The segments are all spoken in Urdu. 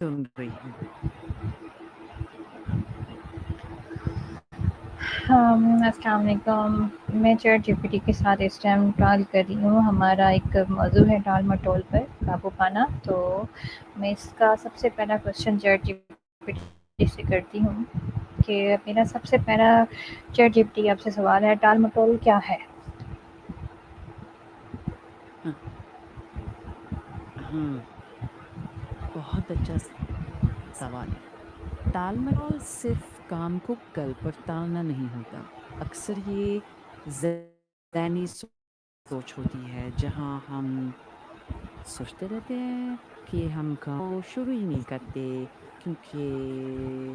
سن رہی ہوں. السلام علیکم. میں چیٹ جی پی ٹی کے ساتھ اس ٹائم ٹال کر رہی ہوں. ہمارا ایک موضوع ہے ٹال مٹول پر قابو پانا. تو میں اس کا سب سے پہلا question chat G P T سے کرتی ہوں کہ میرا سب سے پہلا چیٹ جی پی ٹی آپ سے سوال ہے، ٹال مٹول کیا ہے؟ ہاں ہاں، بہت اچھا سوال ہے. ٹال مٹول صرف کام کو کل پر ٹالنا نہیں ہوتا. اکثر یہ ذہنی سوچ ہوتی ہے جہاں ہم سوچتے رہتے ہیں کہ ہم کام کو شروع ہی نہیں کرتے کیونکہ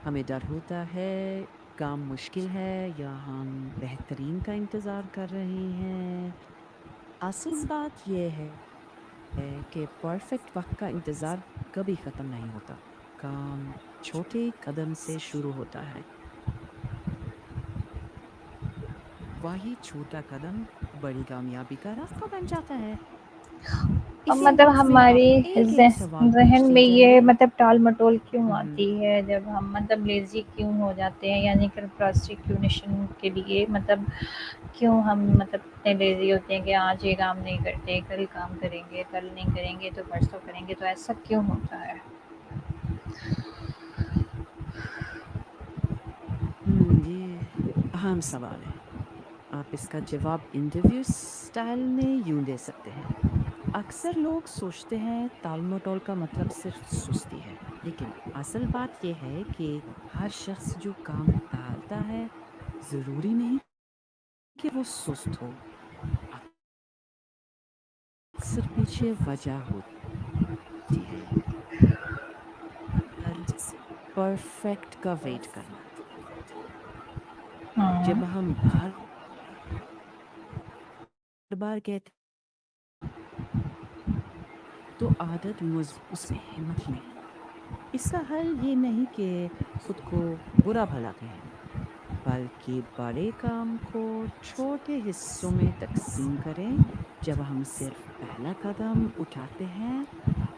ہمیں ڈر ہوتا ہے کام مشکل ہے یا ہم بہترین کا انتظار کر رہے ہیں. اصل بات یہ ہے کہ پرفیکٹ وقت کا انتظار کبھی ختم نہیں ہوتا. کام چھوٹے قدم سے شروع ہوتا ہے. وہی چھوٹا قدم بڑی کامیابی کا راستہ بن جاتا ہے. اسی مطلب بات سے اب ہماری ایک ایک سوال ذہن پوچھتے میں یہ جائیے. مطلب ٹال مٹول کیوں ہوں آتی ہے جب ہم مطلب لیزی کیوں ہو جاتے ہیں، یعنی پروسٹیٹیوشن کے لیے مطلب کیوں ہم مطلب اتنے لیزی ہوتے ہیں کہ آج یہ کام نہیں کرتے، کل کام کریں گے، کل نہیں کریں گے تو پرسوں کریں گے، تو ایسا کیوں ہوتا ہے؟ یہ اہم سوال ہے. آپ اس کا جواب انٹرویو سٹائل میں یوں دے سکتے ہیں. اکثر لوگ سوچتے ہیں ٹال مٹول کا مطلب صرف سستی ہے، لیکن اصل بات یہ ہے کہ ہر شخص جو کام ٹالتا ہے ضروری نہیں کہ وہ سست ہو. اکثر پیچھے وجہ ہوتی ہے. پرفیکٹ کا ویٹ کرنا. ہاں. جب ہم بار بار کہتے تو عادت اس میں ہمت ہی نہیں. اس کا حل یہ نہیں کہ خود کو برا بھلا کہیں، بلکہ بڑے کام کو چھوٹے حصوں میں تقسیم کریں. جب ہم صرف پہلا قدم اٹھاتے ہیں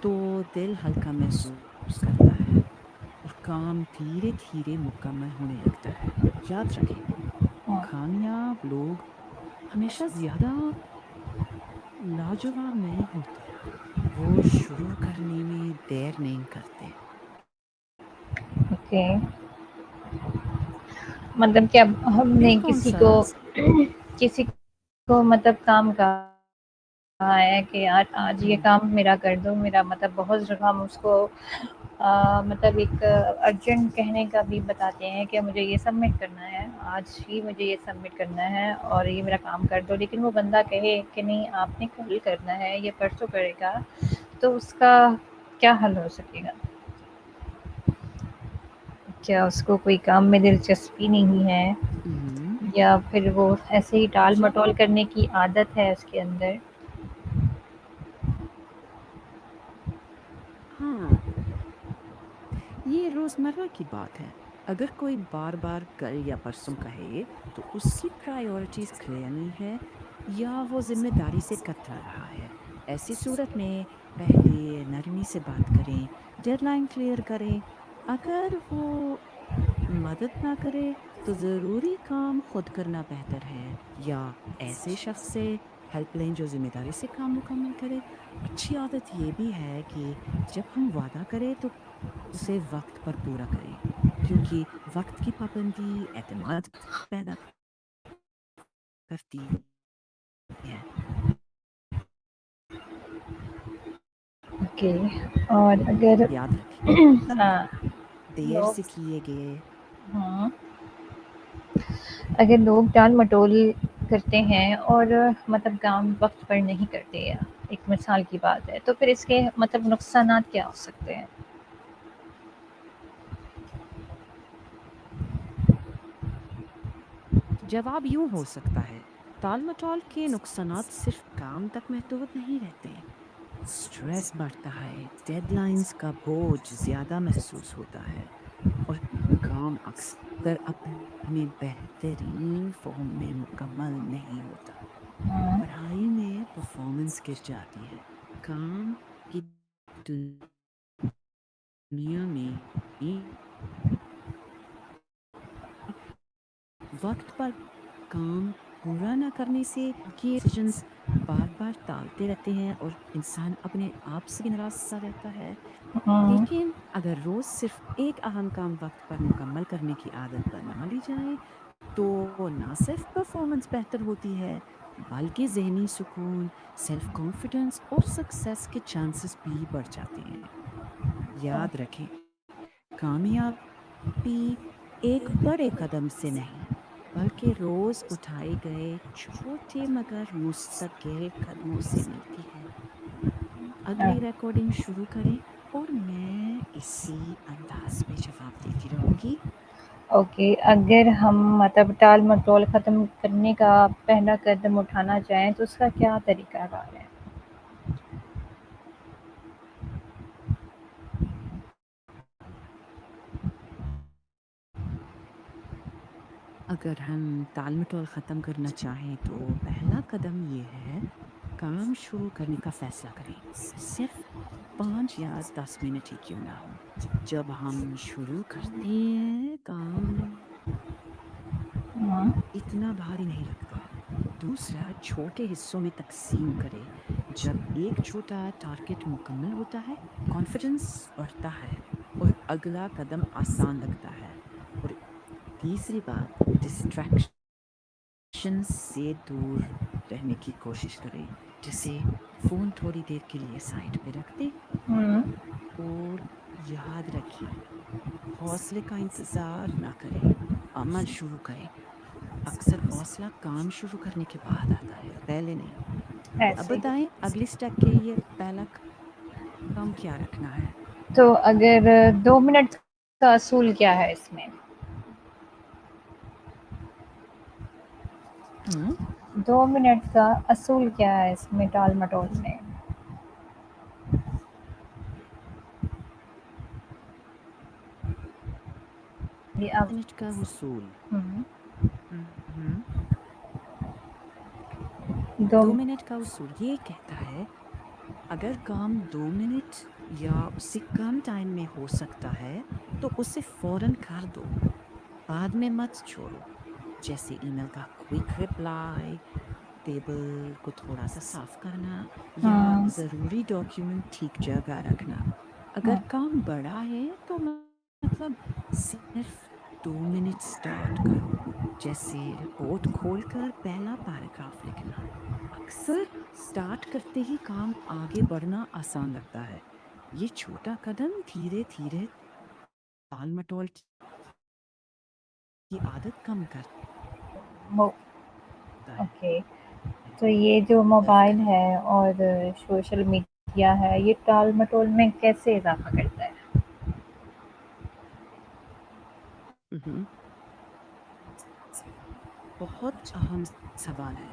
تو دل ہلکا محسوس کرتا ہے اور کام دھیرے دھیرے مکمل ہونے لگتا ہے. یاد رکھیں، ہاں. کامیاب لوگ ہمیشہ زیادہ لاجواب نہیں ہوتے، وہ شروع کرنے میں دیر نہیں کرتے. اوکے. مطلب کہ اب ہم پھر نے کون سا کسی کو مطلب کام کہا ہے کہ یار آج یہ ہوں کام میرا کر دو، میرا مطلب بہت زیادہ ہم اس کو مطلب ایک ارجنٹ کہنے کا بھی بتاتے ہیں کہ مجھے یہ سبمٹ کرنا ہے، آج ہی مجھے یہ سبمٹ کرنا ہے اور یہ میرا کام کر دو، لیکن وہ بندہ کہے کہ نہیں آپ نے کل کرنا ہے، یہ پرسوں کرے گا، تو اس کا کیا حل ہو سکے گا؟ کیا اس کو کوئی کام میں دلچسپی نہیں ہے، ہوں یا پھر وہ ایسے ہی ٹال مٹول جواب کرنے کی عادت ہے اس کے اندر؟ ہاں، یہ روزمرہ کی بات ہے. اگر کوئی بار بار کل یا پرسوں کہے تو اس کی پرائیورٹیز کلیئر نہیں ہے یا وہ ذمہ داری سے کترا رہا ہے. ایسی صورت میں پہلے نرمی سے بات کریں، ڈیڈ لائن کلیئر کریں. اگر وہ مدد نہ کرے تو ضروری کام خود کرنا بہتر ہے، یا ایسے شخص سے ہیلپ لیں جو ذمہ داری سے کام مکمل کرے. اچھی عادت یہ بھی ہے کہ جب ہم وعدہ کریں تو اسے وقت پر پورا کریں، کیونکہ وقت کی پابندی اعتماد پیدا کرتی ہے. اوکے. اور اگر یاد رکھیں، ہاں دیر لوگ سے کیے گئے ہاں اگر لوگ ٹال مٹول کرتے ہیں اور مطلب کام وقت پر نہیں کرتے، یا ایک مثال کی بات ہے، تو پھر اس کے مطلب نقصانات کیا ہو سکتے ہیں؟ جواب یوں ہو سکتا ہے. ٹال مٹول کے نقصانات صرف کام تک محدود نہیں رہتے. اسٹریس بڑھتا ہے، ڈیڈ لائنز کا بوجھ زیادہ محسوس ہوتا ہے، اور کام اکثر اپنے بہترین فارم میں مکمل نہیں ہوتا. ہاں. پڑھائی میں پرفارمنس گر جاتی ہے، کام کی دنیا میں وقت پر کام پورا نہ کرنے سے باقی ڈیسیژنز بار بار ٹالتے رہتے ہیں اور انسان اپنے آپ سے بھی ناراض سا رہتا ہے. ہوں، لیکن اگر روز صرف ایک اہم کام وقت پر مکمل کرنے کی عادت بنا لی جائے تو نہ صرف پرفارمنس بہتر ہوتی ہے بلکہ ذہنی سکون، سیلف کانفیڈنس اور سکسیس کے چانسز بھی بڑھ جاتے ہیں. یاد رکھیں، کامیابی ایک بڑے قدم سے نہیں بلکہ روز اٹھائے گئے چھوٹے مگر مستقل قدموں سے ملتی ہے. اگلی ریکارڈنگ شروع کریں اور میں اسی انداز میں جواب دیتی رہوں گی. اوکے، اگر ہم مطلب ٹال مٹول ختم کرنے کا پہلا قدم اٹھانا چاہیں تو اس کا کیا طریقہ کار ہے؟ اگر ہم ٹال مٹول ختم کرنا چاہیں تو پہلا قدم یہ ہے کام شروع کرنے کا فیصلہ کریں. صرف 5 یا 10 منٹ ہی کیوں نہ ہو. جب ہم شروع کرتے ہیں کام ہاں، اتنا بھاری نہیں لگتا. دوسرا، چھوٹے حصوں میں تقسیم کرے. جب ایک چھوٹا ٹارگٹ مکمل ہوتا ہے کانفیڈنس بڑھتا ہے اور اگلا قدم آسان لگتا ہے. اور تیسری بات، ڈسٹریکشن سے دور رہنے کی کوشش کریں. جیسے فون تھوڑی دیر کے لیے سائڈ پہ رکھ دیں. ہوں، اور یاد رکھیں، حوصلے کا انتظار نہ کریں، عمل شروع کریں. اکثر حوصلہ کام شروع کرنے کے بعد آتا ہے، پہلے نہیں. اب ایسے ہی. بتائیں اگلی سٹیپ کے لیے پہلا کام کیا رکھنا ہے؟ تو اگر 2 منٹ کا اصول کیا ہے اس میں؟ ہوں 2 منٹ کا اصول کیا ہے اس میں ٹال مٹول میں؟ یہ اب منٹ کا حصول. ہوں، ہوں دو 2 منٹ کا اصول یہ کہتا ہے اگر کام 2 منٹ یا اس سے کم ٹائم میں ہو سکتا ہے تو اسے فوراً کر دو، بعد میں مت چھوڑو. جیسے ای میل کا کوئک رپلائی، ٹیبل کو تھوڑا سا صاف کرنا یا ہوں، ضروری ڈاکیومنٹ ٹھیک جگہ رکھنا. اگر ہوں، کام بڑا ہے تو مطلب صرف 2 منٹ سٹارٹ کرو. جیسے رپورٹ کھول کر پہلا پیراگراف لکھنا. اکثر سٹارٹ کرتے ہی کام آگے بڑھنا آسان لگتا ہے. یہ چھوٹا قدم دھیرے دھیرے ٹال مٹول کی عادت کم اوکے. ہے. تو یہ جو موبائل ہے اور سوشل میڈیا ہے یہ ٹال مٹول میں کیسے اضافہ کرتا ہے؟ ہوں بہت اہم سوال ہے.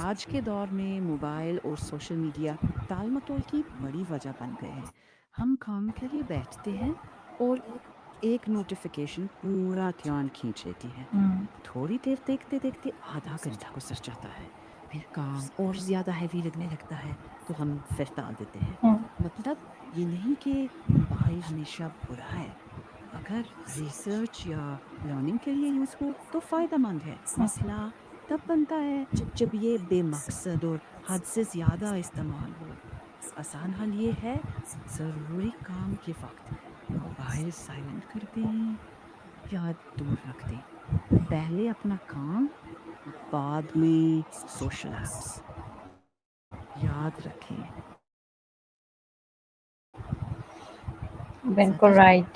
آج کے دور میں موبائل اور سوشل میڈیا ٹال مٹول کی بڑی وجہ بن گئے ہیں. ہم کام کے لیے بیٹھتے ہیں اور ایک نوٹیفیکیشن پورا دھیان کھینچ لیتی ہے. ہوں، تھوڑی دیر دیکھتے دیکھتے آدھا گھنٹہ گزر جاتا ہے. پھر کام اور زیادہ ہیوی لگنے لگتا ہے تو ہم پھر ٹال دیتے ہیں. ہوں، مطلب یہ نہیں کہ موبائل ہمیشہ برا ہے. اگر ریسرچ یا لرننگ کے لیے یوز ہو تو فائدہ مند ہے. ہوں. مسئلہ تب بنتا ہے جب یہ بے مقصد اور حد سے زیادہ استعمال ہو. آسان حل یہ ہے ضروری کام کے وقت موبائل سائلنٹ کر دیں یا دور رکھ دیں. پہلے اپنا کام، بعد میں سوشل ایپس. یاد رکھیں بالکل زیادہ رائٹ.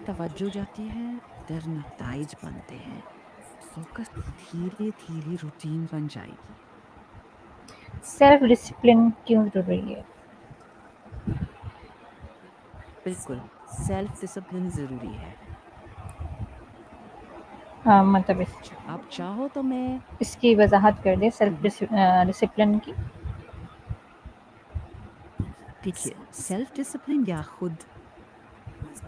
توجہ جاتی ہے ادھر نتائج بنتے ہیں. فوکس دھیرے دھیرے روٹین بن جائے گی. سیلف ڈسپلن کیوں ضروری ہے؟ بالکل، سیلف ڈسپلن ضروری ہے. ہاں مطلب آپ چاہو تو میں اس کی وضاحت کر دیں سیلف ہوں ڈسپلن کی. دیکھیے، سیلف ڈسپلن یا خود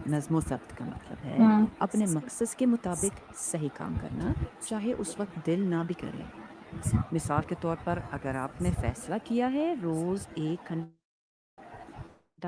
نظم و ضبط کا مطلب ہے ہوں، اپنے مقصد کے مطابق صحیح کام کرنا چاہے اس وقت دل نہ بھی کرے. مثال کے طور پر اگر آپ نے فیصلہ کیا ہے روز 1 گھنٹہ